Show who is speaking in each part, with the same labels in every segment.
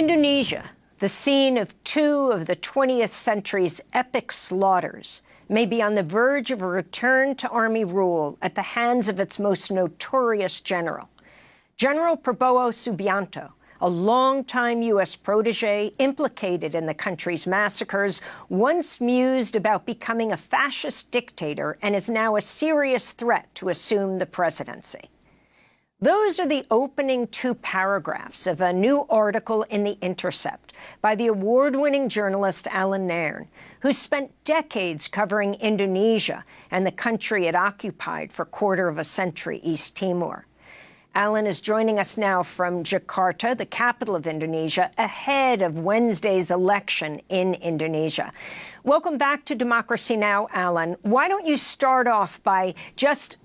Speaker 1: Indonesia, the scene of two of the 20th century's epic slaughters, may be on the verge of a return to army rule at the hands of its most notorious general. General Prabowo Subianto, a longtime U.S. protege implicated in the country's massacres, once mused about becoming a fascist dictator and is now a serious threat to assume the presidency. Those are the opening two paragraphs of a new article in The Intercept by the award-winning journalist Allan Nairn, who spent decades covering Indonesia and the country it occupied for a quarter of a century, East Timor. Allan is joining us now from Jakarta, the capital of Indonesia, ahead of Wednesday's election in Indonesia. Welcome back to Democracy Now!, Allan. Why don't you start off by just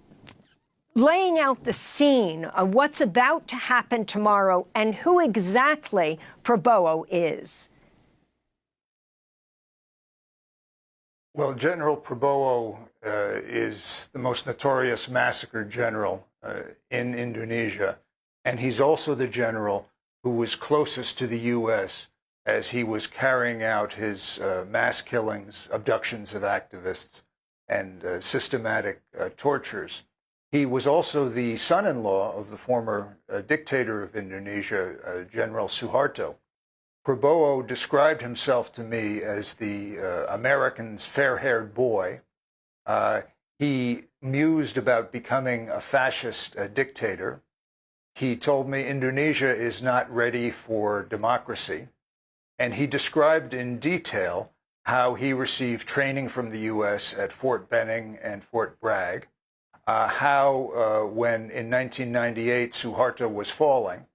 Speaker 1: laying out the scene of what's about to happen tomorrow and who exactly Prabowo is?
Speaker 2: Well, General Prabowo is the most notorious massacre general in Indonesia, and he's also the general who was closest to the U.S. as he was carrying out his mass killings, abductions of activists, and systematic tortures. He was also the son-in-law of the former dictator of Indonesia, Jenderal Suharto. Prabowo described himself to me as the American's fair-haired boy. He mused about becoming a fascist dictator. He told me Indonesia is not ready for democracy. And he described in detail how he received training from the U.S. at Fort Benning and Fort Bragg. How when in 1998 Suharto was falling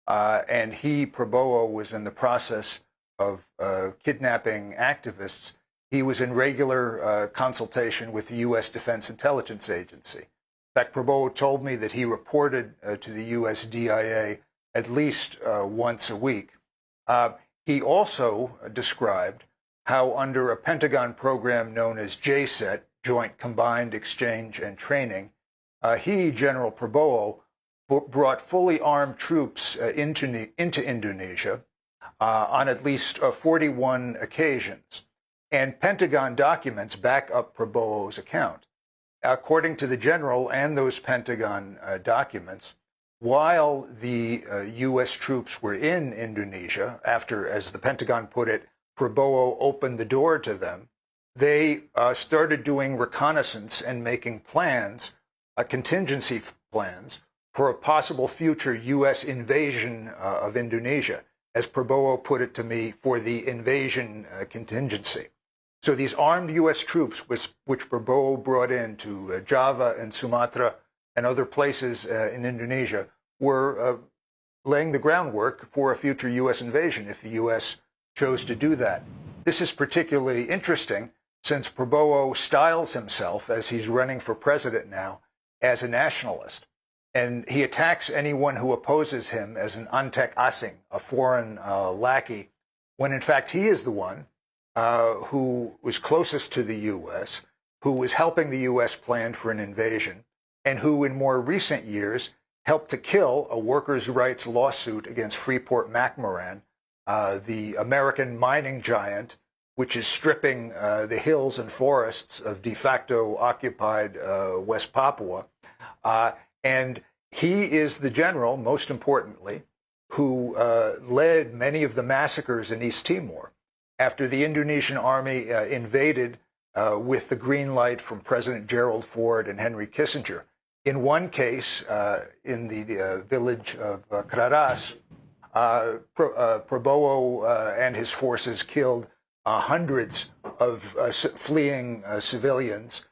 Speaker 2: and he, Prabowo, was in the process of kidnapping activists, he was in regular consultation with the U.S. Defense Intelligence Agency. In fact, Prabowo told me that he reported to the U.S. DIA at least once a week. He also described how under a Pentagon program known as JCET, Joint Combined Exchange and Training, he, General Prabowo, brought fully armed troops into Indonesia on at least 41 occasions. And Pentagon documents back up Prabowo's account. According to the general and those Pentagon documents, while the U.S. troops were in Indonesia, after, as the Pentagon put it, Prabowo opened the door to them, they started doing reconnaissance and making plans, contingency plans, for a possible future U.S. invasion of Indonesia, as Prabowo put it to me, for the invasion contingency. So these armed U.S. troops, which Prabowo brought in to Java and Sumatra and other places in Indonesia, were laying the groundwork for a future U.S. invasion if the U.S. chose to do that. This is particularly interesting since Prabowo styles himself, as he's running for president now, as a nationalist. And he attacks anyone who opposes him as an antek asing, a foreign lackey, when in fact he is the one who was closest to the U.S., who was helping the U.S. plan for an invasion, and who in more recent years helped to kill a workers' rights lawsuit against Freeport-McMoRan, the American mining giant, which is stripping the hills and forests of de facto occupied West Papua. And he is the general, most importantly, who led many of the massacres in East Timor after the Indonesian army invaded with the green light from President Gerald Ford and Henry Kissinger. In one case, in the village of Kraras, Prabowo and his forces killed hundreds of fleeing civilians.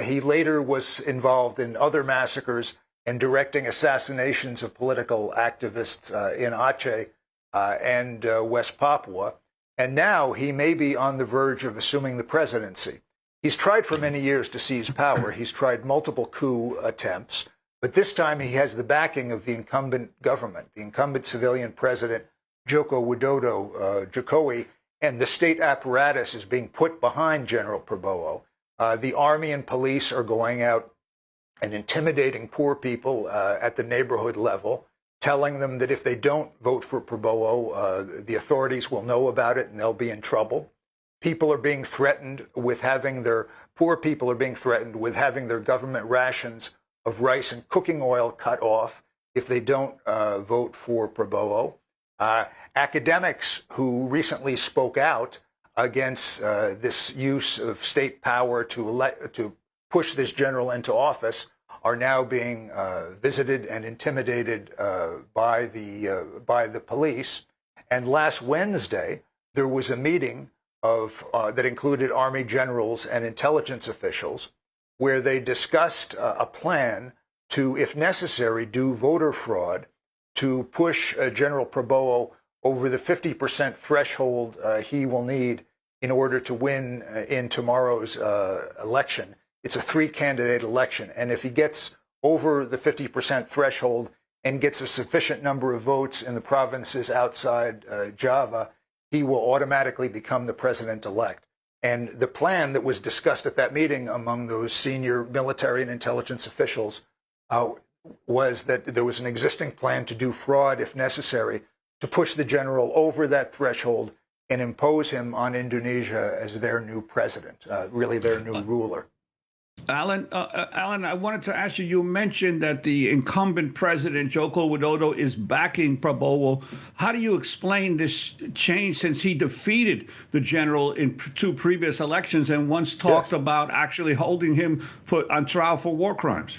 Speaker 2: He later was involved in other massacres and directing assassinations of political activists in Aceh and West Papua. And now he may be on the verge of assuming the presidency. He's tried for many years to seize power. He's tried multiple coup attempts. But this time he has the backing of the incumbent government, the incumbent civilian president, Joko Widodo Jokowi, and the state apparatus is being put behind General Prabowo. The army and police are going out and intimidating poor people at the neighborhood level. telling them that if they don't vote for Prabowo, the authorities will know about it and they'll be in trouble. People are being threatened with having poor people are being threatened with having their government rations of rice and cooking oil cut off if they don't vote for Prabowo. Academics who recently spoke out against this use of state power to push this general into office are now being visited and intimidated by the police. And last Wednesday, there was a meeting that included Army generals and intelligence officials, where they discussed a plan to, if necessary, do voter fraud to push General Prabowo over the 50% threshold he will need in order to win in tomorrow's election. It's a three-candidate election, and if he gets over the 50% threshold and gets a sufficient number of votes in the provinces outside Java, he will automatically become the president-elect. And the plan that was discussed at that meeting among those senior military and intelligence officials was that there was an existing plan to do fraud, if necessary, to push the general over that threshold and impose him on Indonesia as their new president, really their new ruler.
Speaker 3: Allan, I wanted to ask you, you mentioned that the incumbent president, Joko Widodo, is backing Prabowo. How do you explain this change since he defeated the general in two previous elections and once talked about actually holding him on trial for war crimes?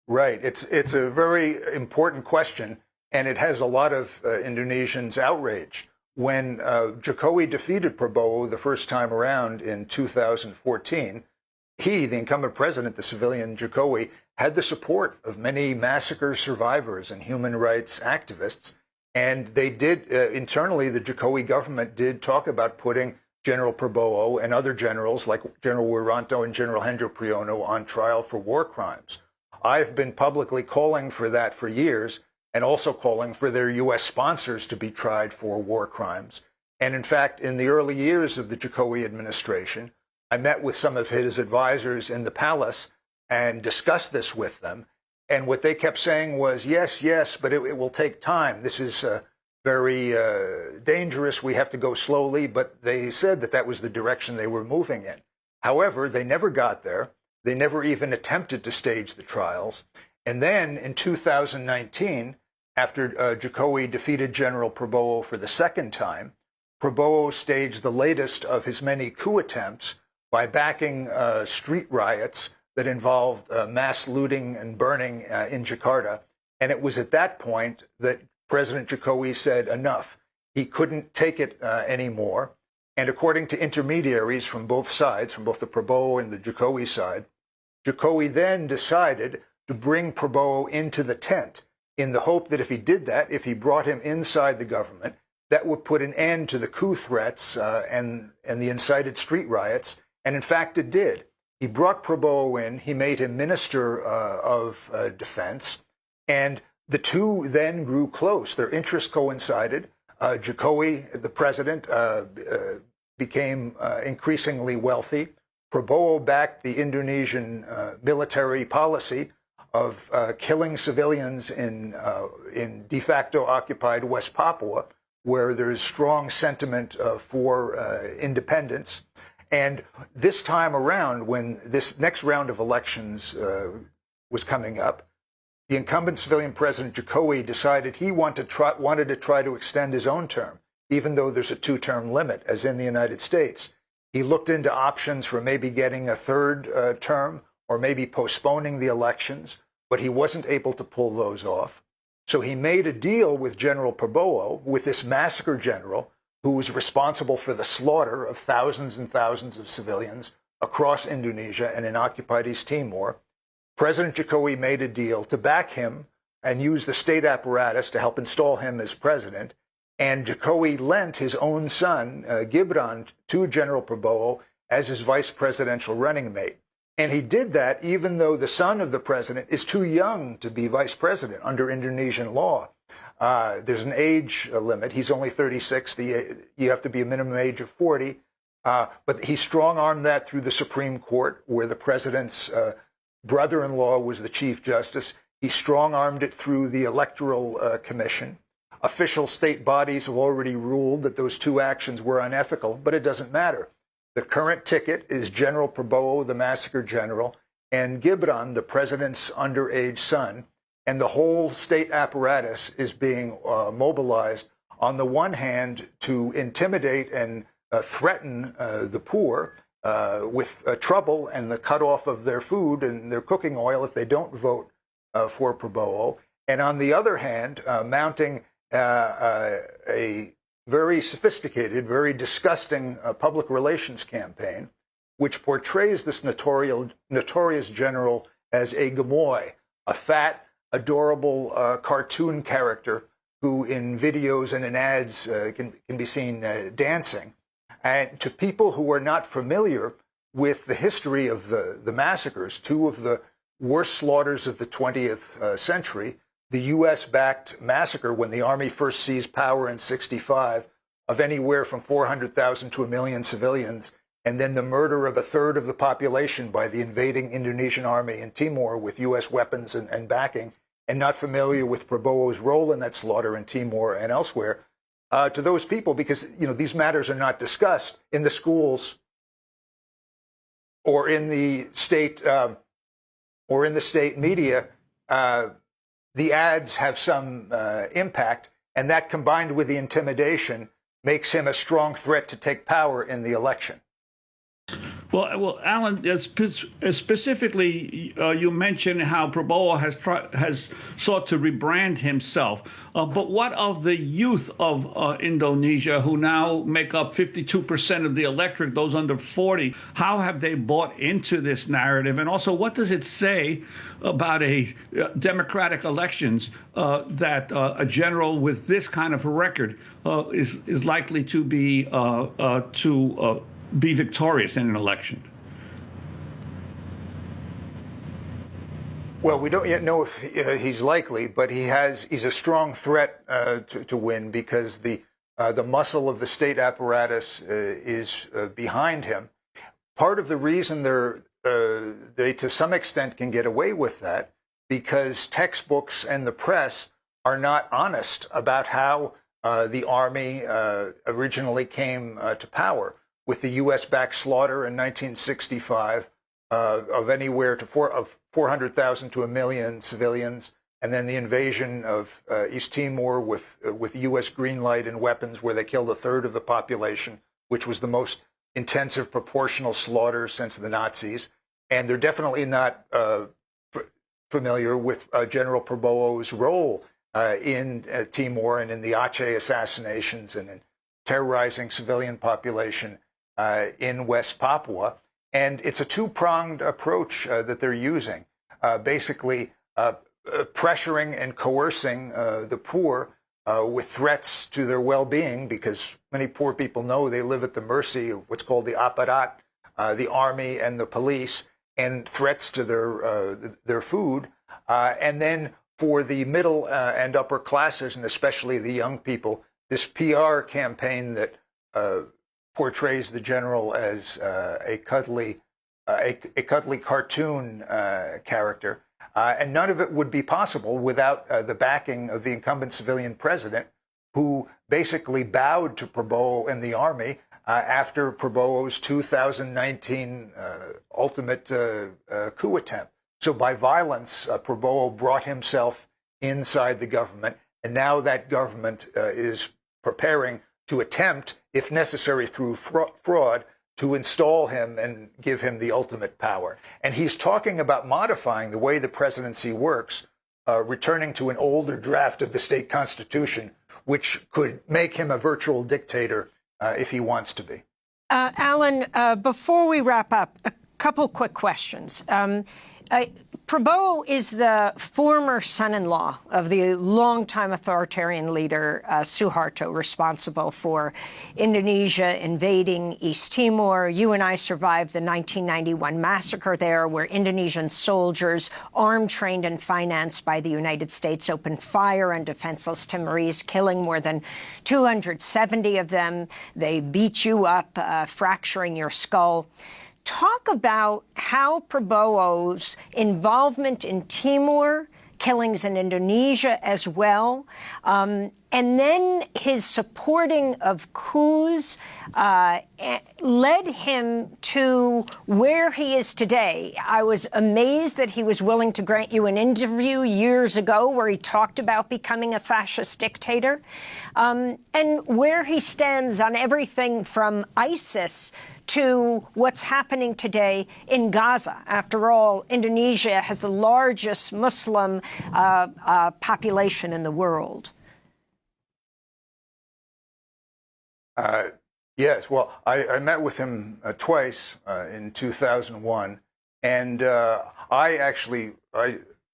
Speaker 2: Right. It's a very important question, and it has a lot of Indonesians outraged. When Jokowi defeated Prabowo the first time around in 2014, he, the incumbent president, the civilian Jokowi, had the support of many massacre survivors and human rights activists. And they did, internally, the Jokowi government did talk about putting General Prabowo and other generals like General Wiranto and General Hendro Priyono on trial for war crimes. I've been publicly calling for that for years, and also calling for their U.S. sponsors to be tried for war crimes. And in fact, in the early years of the Jokowi administration, I met with some of his advisors in the palace and discussed this with them. And what they kept saying was, yes, yes, but it will take time. This is very dangerous. We have to go slowly. But they said that that was the direction they were moving in. However, they never got there. They never even attempted to stage the trials. And then in 2019, after Jokowi defeated General Prabowo for the second time, Prabowo staged the latest of his many coup attempts by backing street riots that involved mass looting and burning in Jakarta. And it was at that point that President Jokowi said enough. He couldn't take it anymore. And according to intermediaries from both sides, from both the Prabowo and the Jokowi side, Jokowi then decided to bring Prabowo into the tent in the hope that if he did that, if he brought him inside the government, that would put an end to the coup threats and the incited street riots. And in fact, it did. He brought Prabowo in. He made him Minister of Defense. And the two then grew close. Their interests coincided. Jokowi, the president, became increasingly wealthy. Prabowo backed the Indonesian military policy of killing civilians in de facto occupied West Papua, where there is strong sentiment for independence. And this time around, when this next round of elections was coming up, the incumbent civilian president Jokowi decided he wanted to try to extend his own term, even though there's a two-term limit, as in the United States. He looked into options for maybe getting a third term or maybe postponing the elections, but he wasn't able to pull those off. So he made a deal with General Prabowo, with this massacre general, who was responsible for the slaughter of thousands and thousands of civilians across Indonesia and in occupied East Timor. President Jokowi made a deal to back him and use the state apparatus to help install him as president. And Jokowi lent his own son, Gibran, to General Prabowo as his vice presidential running mate. And he did that even though the son of the president is too young to be vice president under Indonesian law. There's an age limit. He's only 36. You have to be a minimum age of 40. But he strong-armed that through the Supreme Court, where the president's brother-in-law was the Chief Justice. He strong-armed it through the Electoral Commission. Official state bodies have already ruled that those two actions were unethical, but it doesn't matter. The current ticket is General Prabowo, the Massacre General, and Gibran, the president's underage son, and the whole state apparatus is being mobilized, on the one hand, to intimidate and threaten the poor with trouble and the cutoff of their food and their cooking oil if they don't vote for Prabowo, and on the other hand, mounting a very sophisticated, very disgusting public relations campaign, which portrays this notorious general as a gamoy, a fat, adorable cartoon character who in videos and in ads can be seen dancing. And to people who are not familiar with the history of the massacres, two of the worst slaughters of the 20th century, the U.S.-backed massacre when the Army first seized power in '65 of anywhere from 400,000 to 1 million civilians, and then the murder of a third of the population by the invading Indonesian army in Timor with U.S. weapons and backing, and not familiar with Prabowo's role in that slaughter in Timor and elsewhere, to those people, because these matters are not discussed in the schools or in the state media. The ads have some impact, and that combined with the intimidation makes him a strong threat to take power in the election.
Speaker 3: Well, Allan, specifically, you mentioned how Prabowo has sought to rebrand himself. But what of the youth of Indonesia, who now make up 52% of the electorate, those under 40? How have they bought into this narrative? And also, what does it say about a democratic elections that a general with this kind of a record is likely to be victorious in an election?
Speaker 2: Well, we don't yet know if he's likely, but he's a strong threat to win, because the muscle of the state apparatus is behind him. Part of the reason they to some extent can get away with that, because textbooks and the press are not honest about how the army originally came to power, with the U.S.-backed slaughter in 1965 of anywhere to 400,000 to 1 million civilians, and then the invasion of East Timor with U.S. green light and weapons, where they killed a third of the population, which was the most intensive proportional slaughter since the Nazis. And they're definitely not familiar with General Prabowo's role in Timor and in the Aceh assassinations and in terrorizing civilian population in West Papua. And it's a two-pronged approach that they're using, basically pressuring and coercing the poor with threats to their well-being, because many poor people know they live at the mercy of what's called the aparat, the army and the police, and threats to their food. And then for the middle and upper classes, and especially the young people, this PR campaign that portrays the general as a cuddly cartoon character. And none of it would be possible without the backing of the incumbent civilian president, who basically bowed to Prabowo and the army after Prabowo's 2019 ultimate coup attempt. So by violence, Prabowo brought himself inside the government, and now that government is preparing to attempt, if necessary through fraud, to install him and give him the ultimate power. And he's talking about modifying the way the presidency works, returning to an older draft of the state constitution, which could make him a virtual dictator if he wants to be.
Speaker 1: Allan, before we wrap up, a couple quick questions. Prabowo is the former son-in-law of the longtime authoritarian leader Suharto, responsible for Indonesia invading East Timor. You and I survived the 1991 massacre there, where Indonesian soldiers, armed, trained, and financed by the United States, opened fire on defenseless Timorese, killing more than 270 of them. They beat you up, fracturing your skull. Talk about how Prabowo's involvement in Timor killings in Indonesia as well. And then his supporting of coups led him to where he is today. I was amazed that he was willing to grant you an interview years ago where he talked about becoming a fascist dictator, and where he stands on everything from ISIS to what's happening today in Gaza. After all, Indonesia has the largest Muslim population in the world.
Speaker 2: Yes, well, I met with him twice in 2001, and I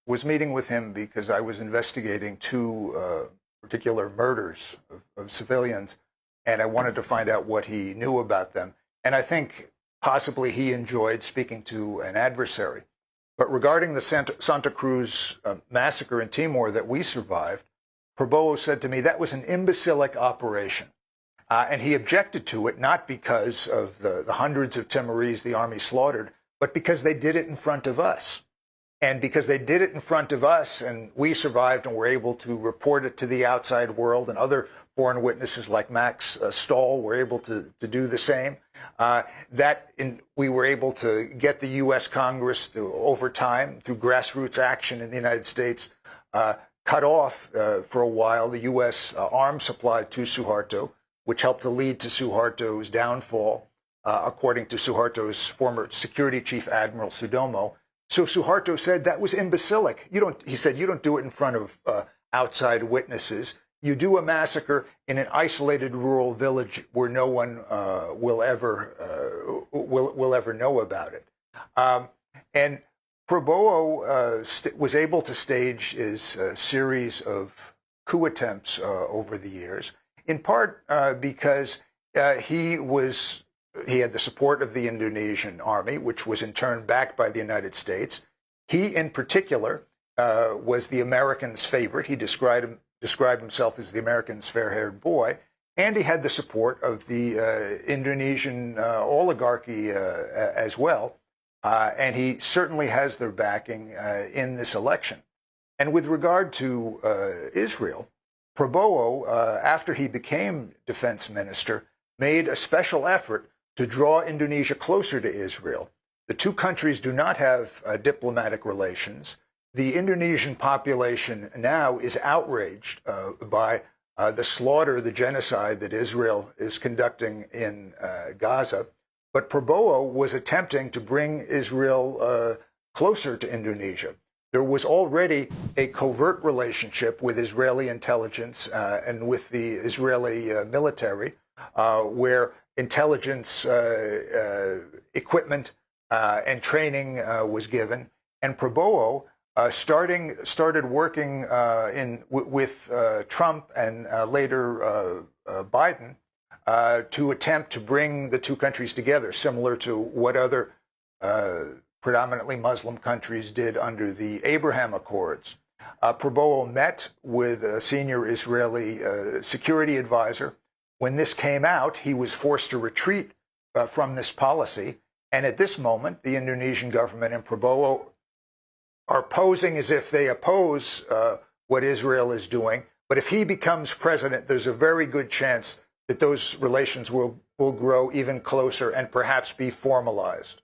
Speaker 2: was meeting with him because I was investigating two particular murders of civilians, and I wanted to find out what he knew about them. And I think possibly he enjoyed speaking to an adversary. But regarding the Santa Cruz massacre in Timor that we survived, Prabowo said to me that was an imbecilic operation. And he objected to it, not because of the hundreds of Timorese the army slaughtered, but because they did it in front of us. And because they did it in front of us and we survived and were able to report it to the outside world, and other foreign witnesses like Max Stahl were able to do the same, we were able to get the U.S. Congress to, over time, through grassroots action in the United States, cut off for a while the U.S. arms supply to Suharto, which helped to lead to Suharto's downfall, according to Suharto's former security chief, Admiral Sudomo. So Suharto said that was imbecilic. He said, you don't do it in front of outside witnesses. You do a massacre in an isolated rural village where no one will ever know about it. And Prabowo was able to stage his series of coup attempts over the years, in part because he had the support of the Indonesian army, which was in turn backed by the United States. He, in particular, was the Americans' favorite. He described himself as the Americans' fair-haired boy, and he had the support of the Indonesian oligarchy as well. And he certainly has their backing in this election. And with regard to Israel, Prabowo, after he became defense minister, made a special effort to draw Indonesia closer to Israel. The two countries do not have diplomatic relations. The Indonesian population now is outraged by the slaughter, the genocide that Israel is conducting in Gaza. But Prabowo was attempting to bring Israel closer to Indonesia. There was already a covert relationship with Israeli intelligence and with the Israeli military, where intelligence equipment and training was given. And Prabowo started working with Trump and later Biden to attempt to bring the two countries together, similar to what other predominantly Muslim countries did under the Abraham Accords. Prabowo met with a senior Israeli security advisor. When this came out, he was forced to retreat from this policy. And at this moment, the Indonesian government and Prabowo are posing as if they oppose what Israel is doing. But if he becomes president, there's a very good chance that those relations will grow even closer and perhaps be formalized.